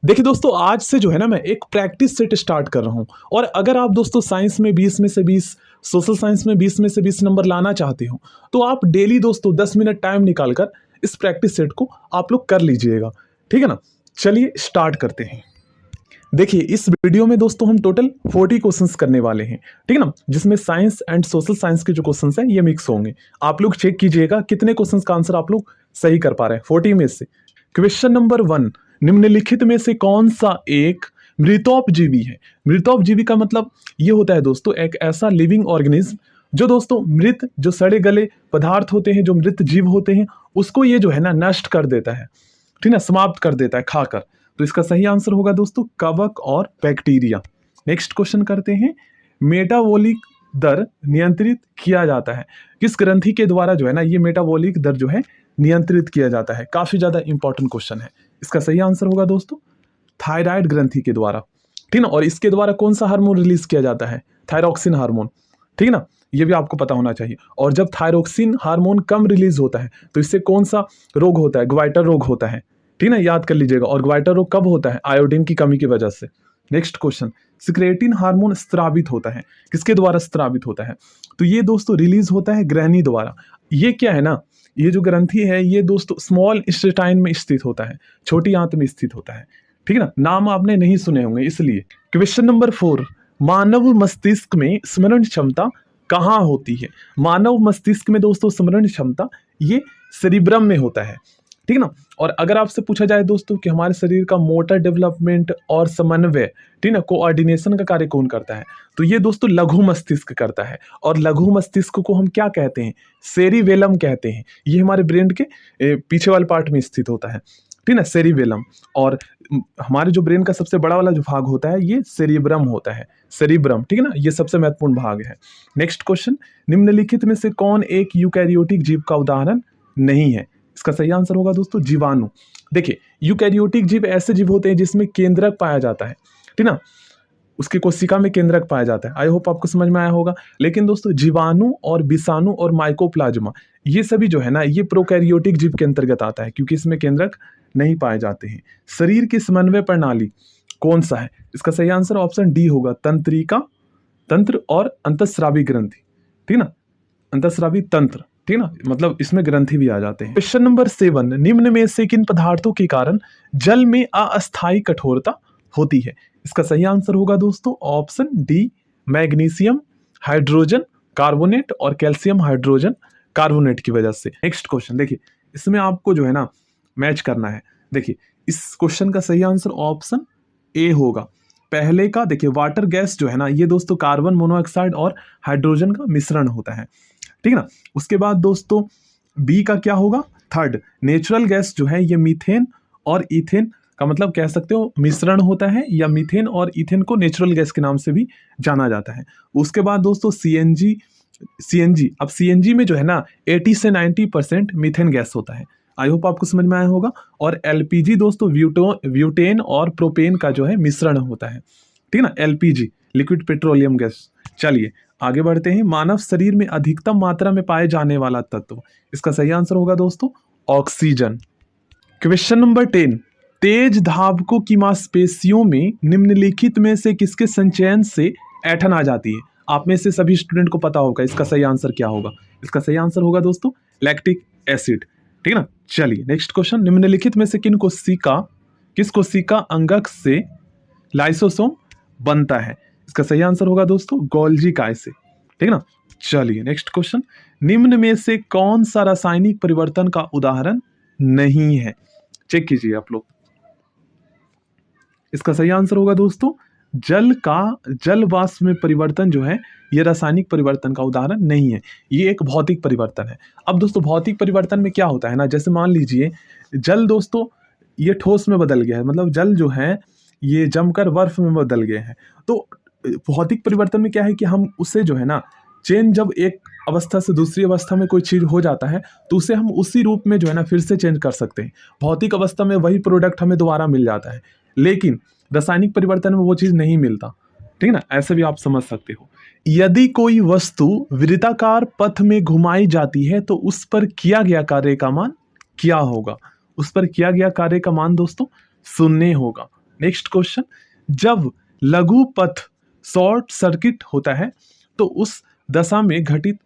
देखिए दोस्तों, आज से जो है ना मैं एक प्रैक्टिस सेट स्टार्ट कर रहा हूं। और अगर आप दोस्तों साइंस में 20 में से 20, सोशल साइंस में 20 में से 20 नंबर लाना चाहते हो तो आप डेली दोस्तों 10 मिनट टाइम निकालकर इस प्रैक्टिस सेट को आप लोग कर लीजिएगा। ठीक है ना। चलिए स्टार्ट करते हैं। देखिए इस वीडियो में दोस्तों हम टोटल 40 क्वेश्चंस करने वाले हैं। ठीक है ना, जिसमें साइंस एंड सोशल साइंस के जो क्वेश्चंस हैं ये मिक्स होंगे। आप लोग चेक कीजिएगा कितने क्वेश्चंस का आंसर आप लोग सही कर पा रहे हैं 40 में से। क्वेश्चन नंबर 1, निम्नलिखित में से कौन सा एक मृतोपजीवी है। मृतोपजीवी का मतलब ये होता है दोस्तों एक ऐसा लिविंग ऑर्गेनिज्म जो दोस्तों मृत, जो सड़े गले पदार्थ होते हैं, जो मृत जीव होते हैं, उसको ये जो है ना नष्ट कर देता है। ठीक है, समाप्त कर देता है खाकर। तो इसका सही आंसर होगा दोस्तों कवक और बैक्टीरिया। नेक्स्ट क्वेश्चन करते हैं, मेटाबॉलिक दर नियंत्रित किया जाता है किस ग्रंथि के द्वारा जो है ना ये मेटाबॉलिक दर जो है नियंत्रित किया जाता है। काफी ज्यादा इंपॉर्टेंट क्वेश्चन है। इसका सही आंसर होगा दोस्तों थायराइड ग्रंथि के द्वारा। ठीक है ना। और इसके द्वारा कौन सा हार्मोन रिलीज किया जाता है? Thyroxine hormone. ठीक है ना, ये भी आपको पता होना चाहिए। और जब थायरोक्सिन हार्मोन कम रिलीज होता है तो इससे कौन सा रोग होता है? ग्वाइटर रोग होता है। ठीक है ना, याद कर लीजिएगा। और ग्वाइटर रोग कब होता है? आयोडीन की कमी की वजह से। नेक्स्ट क्वेश्चन, सिक्रेटिन हार्मोन स्त्रावित होता है किसके द्वारा स्त्रावित होता है? तो ये दोस्तों रिलीज होता है ग्रहणी द्वारा। ये क्या है ना, ये जो ग्रंथि है ये दोस्तों स्मॉल इंटेस्टाइन में स्थित होता है, छोटी आंत में स्थित होता है। ठीक है ना, नाम आपने नहीं सुने होंगे इसलिए। क्वेश्चन नंबर 4, मानव मस्तिष्क में स्मरण क्षमता कहाँ होती है? मानव मस्तिष्क में दोस्तों स्मरण क्षमता ये सेरिब्रम में होता है। ठीक है ना। और अगर आपसे पूछा जाए दोस्तों कि हमारे शरीर का मोटर डेवलपमेंट और समन्वय, ठीक है ना, कोऑर्डिनेशन का कार्य कौन करता है? तो ये दोस्तों लघु मस्तिष्क करता है। और लघु मस्तिष्क को हम क्या कहते हैं? सेरिबेलम कहते हैं। ये हमारे ब्रेन के पीछे वाले पार्ट में स्थित होता है। ठीक है ना, सेरिबेलम। और हमारे जो ब्रेन का सबसे बड़ा वाला जो भाग होता है ये सेरिब्रम होता है। सेरिब्रम, ठीक है ना, ये सबसे महत्वपूर्ण भाग है। नेक्स्ट क्वेश्चन, निम्नलिखित में से कौन एक यूकैरियोटिक जीव का उदाहरण नहीं है? इसका सही आंसर होगा दोस्तों जीवाणु। देखिए यूकैरियोटिक जीव ऐसे जीव होते हैं जिसमें केंद्रक पाया जाता है। ठीक ना, उसके कोशिका में केंद्रक पाया जाता है। आई होप आपको समझ में आया होगा। लेकिन दोस्तों जीवाणु और विषाणु और माइकोप्लाज्मा ये सभी जो है ना ये प्रोकैरियोटिक जीव के अंतर्गत आता है क्योंकि इसमें केंद्रक नहीं पाए जाते हैं। शरीर की समन्वय प्रणाली कौन सा है? इसका सही आंसर ऑप्शन डी होगा तंत्रिका तंत्र और अंतःस्रावी ग्रंथि। ठीक ना, अंतःस्रावी तंत्र। ठीक ना, मतलब इसमें ग्रंथि भी आ जाते हैं। क्वेश्चन नंबर 7, निम्न में से किन पदार्थों के कारण जल में अस्थायी कठोरता होती है? इसका सही आंसर होगा दोस्तों option D magnesium hydrogen carbonate और कैल्शियम हाइड्रोजन कार्बोनेट की वजह से। नेक्स्ट क्वेश्चन देखिए, इसमें आपको जो है ना मैच करना है। देखिए इस क्वेश्चन का सही आंसर ऑप्शन ए होगा। पहले का देखिए वाटर गैस जो है ना ये दोस्तों कार्बन मोनोऑक्साइड और हाइड्रोजन का मिश्रण होता है। ठीक है ना। उसके बाद दोस्तों बी का क्या होगा? थर्ड, नेचुरल गैस जो है ये मीथेन और इथेन का मतलब कह सकते हो मिश्रण होता है, या मीथेन और इथेन को नेचुरल गैस के नाम से भी जाना जाता है। उसके बाद दोस्तों सीएनजी। अब सीएनजी में जो है ना 80 से 90% मीथेन गैस होता है। आई होप आपको समझ में आया होगा। और एलपीजी दोस्तों ब्यूटेन और प्रोपेन का जो है मिश्रण होता है। ठीक है ना, एलपीजी लिक्विड पेट्रोलियम गैस। चलिए आगे बढ़ते हैं। मानव शरीर में अधिकतम मात्रा में पाए जाने वाला तत्व, इसका सही आंसर होगा दोस्तों ऑक्सीजन। क्वेश्चन नंबर 10, तेज धावकों की मांसपेशियों में निम्नलिखित में से किसके संचयन से ऐंठन आ जाती है? आप में से सभी स्टूडेंट को पता होगा इसका सही आंसर क्या होगा। इसका सही आंसर होगा दोस्तों लैक्टिक एसिड। ठीक है ना। चलिए नेक्स्ट क्वेश्चन, निम्नलिखित में से किस कोशिका अंगक से लाइसोसोम बनता है? इसका सही आंसर होगा दोस्तों गोल्जी काय से। ठीक है ना। चलिए नेक्स्ट क्वेश्चन, निम्न में से कौन सा रासायनिक परिवर्तन का उदाहरण नहीं है? चेक कीजिए आप लोग। इसका सही आंसर होगा दोस्तों जल वाष्प में परिवर्तन जो है ये रासायनिक परिवर्तन का उदाहरण नहीं है, ये एक भौतिक परिवर्तन है। अब दोस्तों भौतिक परिवर्तन में क्या होता है ना, जैसे मान लीजिए जल दोस्तों ये ठोस में बदल गया है, मतलब जल जो है ये जमकर बर्फ में बदल गए हैं। तो भौतिक परिवर्तन में क्या है कि हम उसे जो है ना चेंज, जब एक अवस्था से दूसरी अवस्था में कोई चीज हो जाता है तो उसे हम उसी रूप में जो है ना फिर से चेंज कर सकते हैं। भौतिक अवस्था में वही प्रोडक्ट हमें दोबारा मिल जाता है, लेकिन रासायनिक परिवर्तन में वो चीज नहीं मिलता। ठीक है ना, ऐसे भी आप समझ सकते हो। यदि कोई वस्तु वृत्ताकार पथ में घुमाई जाती है तो उस पर किया गया कार्य का मान क्या होगा? उस पर किया गया कार्य का मान दोस्तों 0 होगा। नेक्स्ट क्वेश्चन, जब लघु पथ शॉर्ट सर्किट होता है तो उस दशा में घटित।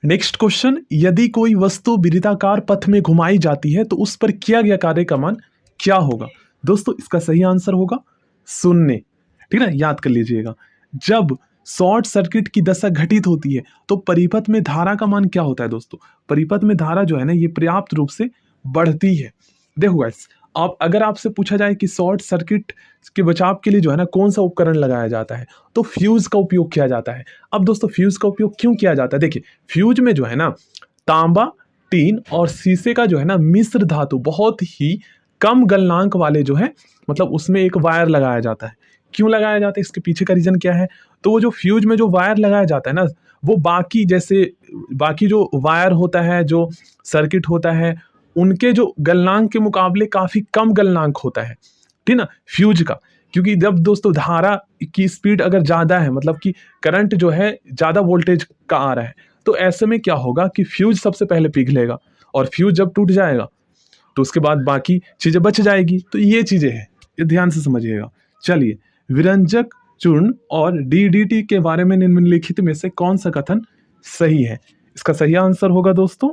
नेक्स्ट क्वेश्चन, यदि कोई वस्तु वृत्ताकार पथ में घुमाई जाती है तो उस पर किया गया कार्य का मान क्या होगा। दोस्तों इसका सही आंसर होगा 0। ठीक है ना, याद कर लीजिएगा। जब शॉर्ट सर्किट की दशा घटित होती है तो परिपथ में धारा का मान क्या होता है दोस्तों। परिपथ में धारा जो है ना ये पर्याप्त रूप से बढ़ती है। देखो गाइस, आप अगर आपसे पूछा जाए कि शॉर्ट सर्किट के बचाव के लिए जो है ना कौन सा उपकरण लगाया जाता है, तो फ्यूज का उपयोग किया जाता है। अब दोस्तों फ्यूज का उपयोग क्यों किया जाता है, देखिए फ्यूज में जो है ना तांबा, टीन और शीशे का जो है ना मिश्र धातु बहुत ही कम गलनांक वाले जो है, मतलब उसमें एक वायर लगाया जाता है। क्यों लगाया जाता है, इसके पीछे का रीजन क्या है। तो वो जो फ्यूज में जो वायर लगाया जाता है ना, वो बाकी जो वायर होता है, जो सर्किट होता है, उनके जो गलनांक के मुकाबले काफी कम गलनांक होता है, ठीक ना, फ्यूज का। क्योंकि जब दोस्तों धारा की स्पीड अगर ज्यादा है, मतलब कि करंट जो है ज्यादा वोल्टेज का आ रहा है, तो ऐसे में क्या होगा कि फ्यूज सबसे पहले पिघलेगा, और फ्यूज जब टूट जाएगा तो उसके बाद बाकी चीजें बच जाएगी। तो ये चीजें हैं, ये ध्यान से समझिएगा। चलिए, विरंजक चूर्ण और डीडीटी के बारे में निम्नलिखित में से कौन सा कथन सही है। इसका सही आंसर होगा दोस्तों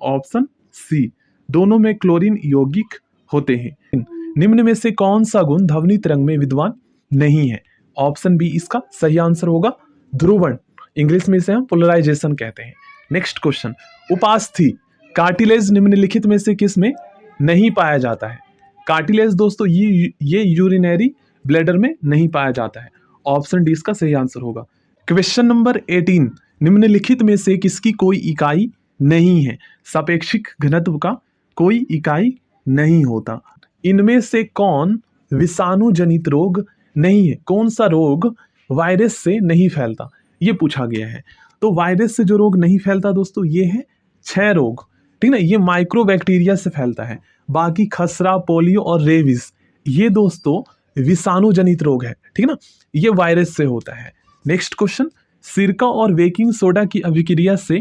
ऑप्शन सी, दोनों में क्लोरीन यौगिक होते हैं। निम्न में से कौन सा गुण ध्वनि तरंग में विद्यमान नहीं है। ऑप्शन बी इसका सही आंसर होगा ध्रुवण, इंग्लिश में इसे हम पोलराइजेशन कहते हैं। नेक्स्ट क्वेश्चन, उपास्थि कार्टिलेज निम्नलिखित में से किस में नहीं पाया जाता है। कार्टिलेज दोस्तों ये यूरिनरी ब्लैडर में नहीं पाया जाता है। ऑप्शन डी इसका सही आंसर होगा। क्वेश्चन नंबर 18, निम्नलिखित में से किसकी कोई इकाई नहीं है। सापेक्षिक घनत्व का कोई इकाई नहीं होता। इनमें से कौन विषाणु जनित रोग नहीं है, कौन सा रोग वायरस से नहीं फैलता, ये पूछा गया है। तो वायरस से जो रोग नहीं फैलता दोस्तों ये है क्षय रोग, ठीक ना, ये माइक्रो बैक्टीरिया से फैलता है। बाकी खसरा, पोलियो और रेबीज ये दोस्तों विषाणु जनित रोग है, ठीक ना, ये वायरस से होता है। नेक्स्ट क्वेश्चन, सिरका और बेकिंग सोडा की अभिक्रिया से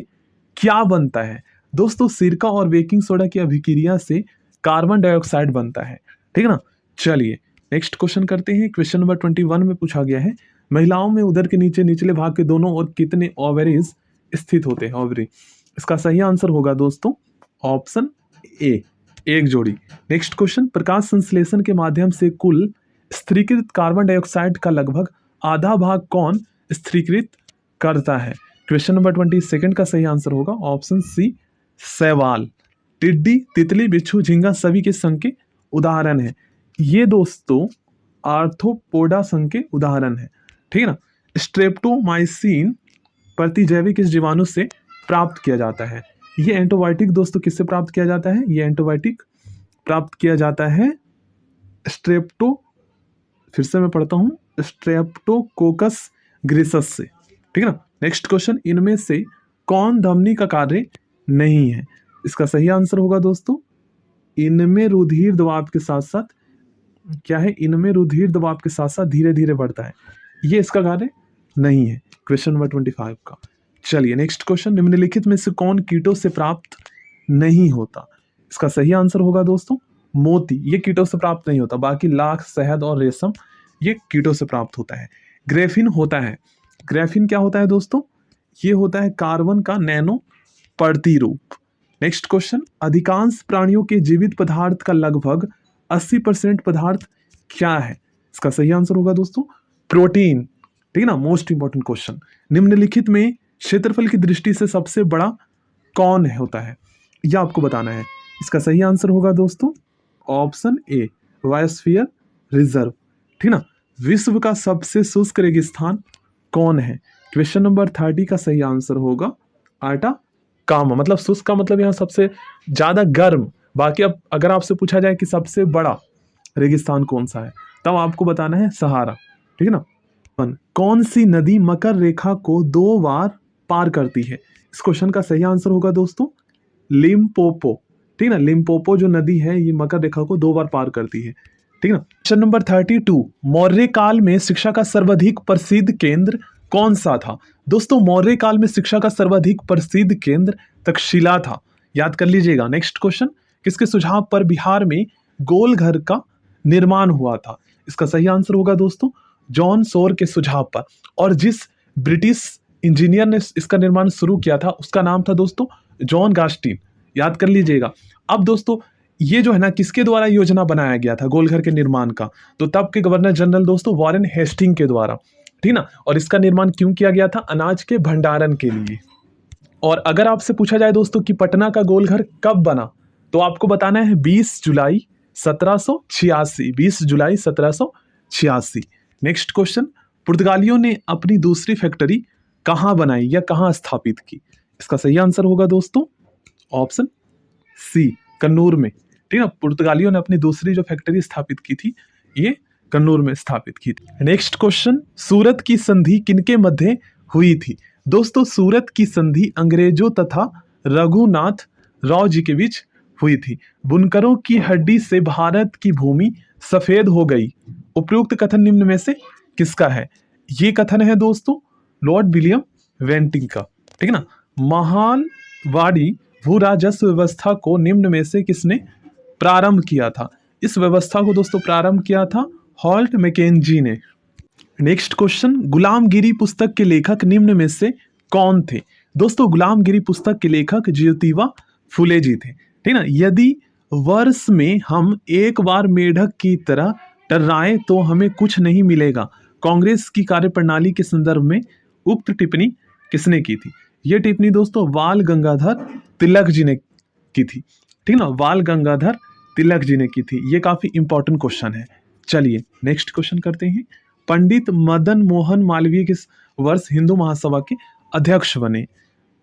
क्या बनता है। दोस्तों सिरका और बेकिंग सोडा की अभिक्रिया से कार्बन डाइऑक्साइड बनता है, ठीक है ना। चलिए नेक्स्ट क्वेश्चन करते हैं। क्वेश्चन नंबर 21 में पूछा गया है, महिलाओं में उदर के नीचे निचले भाग के दोनों ओर कितने ओवरीज स्थित होते हैं। ओवरी, इसका सही आंसर होगा दोस्तों ऑप्शन ए, एक जोड़ी। नेक्स्ट क्वेश्चन, प्रकाश संश्लेषण के माध्यम से कुल स्थिरीकृत कार्बन डाइऑक्साइड का लगभग आधा भाग कौन स्थिरीकृत करता है। क्वेश्चन नंबर 22 का सही आंसर होगा ऑप्शन सी, शैवाल। टिड्डी, तितली, बिच्छू, झींगा सभी के संघ के उदाहरण है। ये दोस्तों आर्थ्रोपोडा संघ के उदाहरण है, ठीक है ना। स्ट्रेप्टोमाइसिन प्रतिजैविक इस जीवाणु से प्राप्त किया जाता है। ये एंटीबायोटिक दोस्तों किससे प्राप्त किया जाता है, ये एंटीबायोटिक प्राप्त किया जाता है फिर से मैं पढ़ता हूँ, स्ट्रेप्टोकोकस ग्रिसस से, ठीक है ना। नेक्स्ट क्वेश्चन, इनमें से कौन धमनी का कार्य नहीं है। इसका सही आंसर होगा दोस्तों, इनमें रुधिर दबाव के साथ साथ क्या है, इनमें रुधिर दबाव के साथ साथ धीरे धीरे बढ़ता है, ये इसका कार्य नहीं है। क्वेश्चन नंबर 25 का। चलिए नेक्स्ट क्वेश्चन, निम्नलिखित में से कौन कीटों से प्राप्त नहीं होता। इसका सही आंसर होगा दोस्तों मोती, ये कीटों से प्राप्त नहीं होता। बाकी लाख, शहद और रेशम ये कीटों से प्राप्त होता है। ग्रेफिन होता है, ग्रेफिन क्या होता है दोस्तों, ये होता है कार्बन का नैनो प्रतिरूप। नेक्स्ट क्वेश्चन, अधिकांश प्राणियों के जीवित पदार्थ का लगभग 80% पदार्थ क्या है। इसका सही आंसर होगा दोस्तों प्रोटीन, ठीक है ना। मोस्ट इंपॉर्टेंट क्वेश्चन, निम्नलिखित में क्षेत्रफल की दृष्टि से सबसे बड़ा कौन होता है, यह आपको बताना है। इसका सही आंसर होगा दोस्तों ऑप्शन ए, बायोस्फीयर रिजर्व, ठीक ना। विश्व का सबसे शुष्क रेगिस्तान कौन है। क्वेश्चन नंबर 30 का सही आंसर होगा आटाकामा, मतलब शुष्क का मतलब यहाँ सबसे ज्यादा गर्म। बाकी अब अगर आपसे पूछा जाए कि सबसे बड़ा रेगिस्तान कौन सा है, तब आपको बताना है सहारा, ठीक है ना। कौन सी नदी मकर रेखा को 2 बार पार करती है। इस क्वेश्चन का सही आंसर होगा दोस्तों लिम्पोपो, ठीक ना। लिम्पोपो जो नदी है ये मकर रेखा को 2 बार पार करती है, ठीक ना। क्वेश्चन नंबर 32, मौर्य काल में शिक्षा का सर्वाधिक प्रसिद्ध केंद्र कौन सा था। दोस्तों मौर्य काल में शिक्षा का सर्वाधिक प्रसिद्ध केंद्र तक्षशिला था, याद कर लीजिएगा। नेक्स्ट क्वेश्चन, किसके सुझाव पर बिहार में गोल घर का निर्माण हुआ था? इसका सही आंसर होगा दोस्तों जॉन सोर के सुझाव पर। और जिस ब्रिटिश इंजीनियर ने इसका निर्माण शुरू किया था उसका नाम था दोस्तों जॉन गास्टिन, याद कर लीजिएगा। अब दोस्तों ये जो है ना किसके द्वारा योजना बनाया गया था गोलघर के निर्माण का? तो तब के गवर्नर जनरल दोस्तों वॉरेन हेस्टिंग के द्वारा, ठीक ना। और इसका निर्माण क्यों किया गया था? अनाज के भंडारण के लिए। और अगर आपसे पूछा जाए दोस्तों कि पटना का गोलघर कब बना, तो आपको बताना है 20 जुलाई 1786। 20 जुलाई 1786। नेक्स्ट क्वेश्चन, पुर्तगालियों ने अपनी दूसरी फैक्ट्री कहाँ बनाई या कहाँ स्थापित की? इसका सही आंसर होगा दोस्तों ऑप्शन सी, कन्नूर में, ठीक है। पुर्तगालियों ने अपनी दूसरी जो फैक्ट्री स्थापित की थी ये कन्नूर में स्थापित की थी। नेक्स्ट क्वेश्चन, सूरत की संधि किनके मध्य हुई थी? दोस्तों सूरत की संधि अंग्रेजों तथा रघुनाथ राव जी के बीच हुई थी। बुनकरों की हड्डी से भारत की भूमि सफेद हो गई, उपयुक्त कथन निम्न में से किसका है? ये कथन है दोस्तों लॉर्ड विलियम वेंटिंग का, ठीक है ना। महालवाड़ी भू राजस्व व्यवस्था को निम्न में से किसने प्रारंभ किया था? इस व्यवस्था को दोस्तों प्रारंभ किया था हॉल्ट मैकेंजी ने। नेक्स्ट क्वेश्चन, गुलामगिरी पुस्तक के लेखक निम्न में से कौन थे? दोस्तों गुलामगिरी पुस्तक के लेखक ज्योतिबा फुले जी थे, ठीक ना। यदि वर्ष में हम एक बार मेढक की तरह टर्राएं तो हमें कुछ नहीं मिलेगा, कांग्रेस की कार्यप्रणाली के संदर्भ में उक्त टिप्पणी किसने की थी? ये टिप्पणी दोस्तों बाल गंगाधर तिलक जी ने की थी, ठीक ना। बाल गंगाधर तिलक जी ने की थी। ये काफी इंपॉर्टेंट क्वेश्चन है। चलिए नेक्स्ट क्वेश्चन करते हैं। पंडित मदन मोहन मालवीय किस वर्ष हिंदू महासभा के अध्यक्ष बने?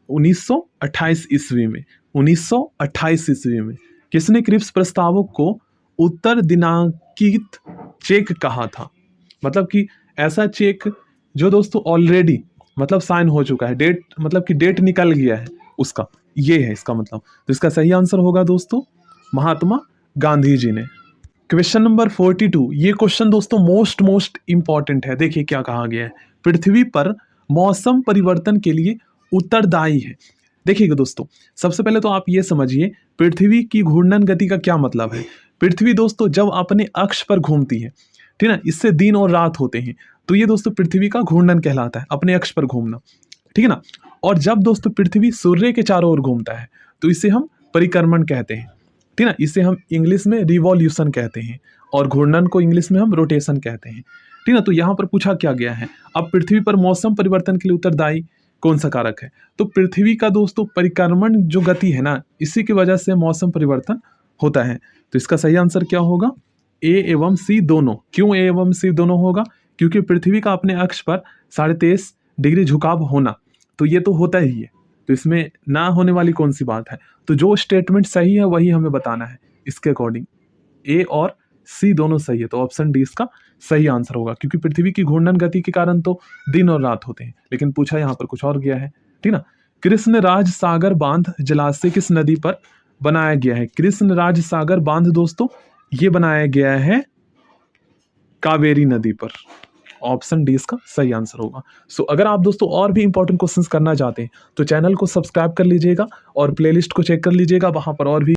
1928 ईस्वी में। 1928 ईस्वी में। किसने क्रिप्स प्रस्तावों को उत्तर दिनांकित चेक कहा था? मतलब कि ऐसा चेक जो दोस्तों ऑलरेडी मतलब साइन हो चुका है, डेट मतलब कि डेट निकल गया है उसका, ये है इसका मतलब। तो इसका सही आंसर होगा दोस्तों महात्मा गांधी जी ने। क्वेश्चन नंबर 42, ये क्वेश्चन दोस्तों मोस्ट इंपॉर्टेंट है। देखिए क्या कहा गया है, पृथ्वी पर मौसम परिवर्तन के लिए उत्तरदायी है। देखिएगा दोस्तों सबसे पहले तो आप ये समझिए पृथ्वी की घूर्णन गति का क्या मतलब है। पृथ्वी दोस्तों जब अपने अक्ष पर घूमती है, ठीक है, इससे दिन और रात होते हैं, तो ये दोस्तों पृथ्वी का घूर्णन कहलाता है, अपने अक्ष पर घूमना, ठीक है ना। और जब दोस्तों पृथ्वी सूर्य के चारों ओर घूमता है तो इसे हम परिक्रमण कहते हैं, ठीक है ना। इसे हम इंग्लिश में रिवॉल्यूशन कहते हैं और घूर्णन को इंग्लिश में हम रोटेशन कहते हैं, ठीक है ना। तो यहाँ पर पूछा क्या गया है, अब पृथ्वी पर मौसम परिवर्तन के लिए उत्तरदायी कौन सा कारक है? तो पृथ्वी का दोस्तों परिक्रमण जो गति है ना, इसी की वजह से मौसम परिवर्तन होता है। तो इसका सही आंसर क्या होगा? ए एवं सी दोनों। क्यों ए एवं सी दोनों होगा? क्योंकि पृथ्वी का अपने अक्ष पर 23.5 डिग्री झुकाव होना, तो ये तो होता ही है, तो इसमें ना होने वाली कौन सी बात है? तो जो स्टेटमेंट सही है वही हमें बताना है, इसके अकॉर्डिंग ए और सी दोनों सही है, तो ऑप्शन डी इसका सही आंसर होगा। क्योंकि पृथ्वी की घूर्णन गति के कारण तो दिन और रात होते हैं, लेकिन पूछा यहाँ पर कुछ और गया है, ठीक ना। कृष्णराज सागर बांध जलाशय किस नदी पर बनाया गया है? कृष्णराज सागर बांध दोस्तों ये बनाया गया है कावेरी नदी पर। ऑप्शन डी इसका सही आंसर होगा। सो अगर आप दोस्तों और भी इंपॉर्टेंट क्वेश्चंस करना चाहते हैं तो चैनल को सब्सक्राइब कर लीजिएगा और प्लेलिस्ट को चेक कर लीजिएगा, वहां पर और भी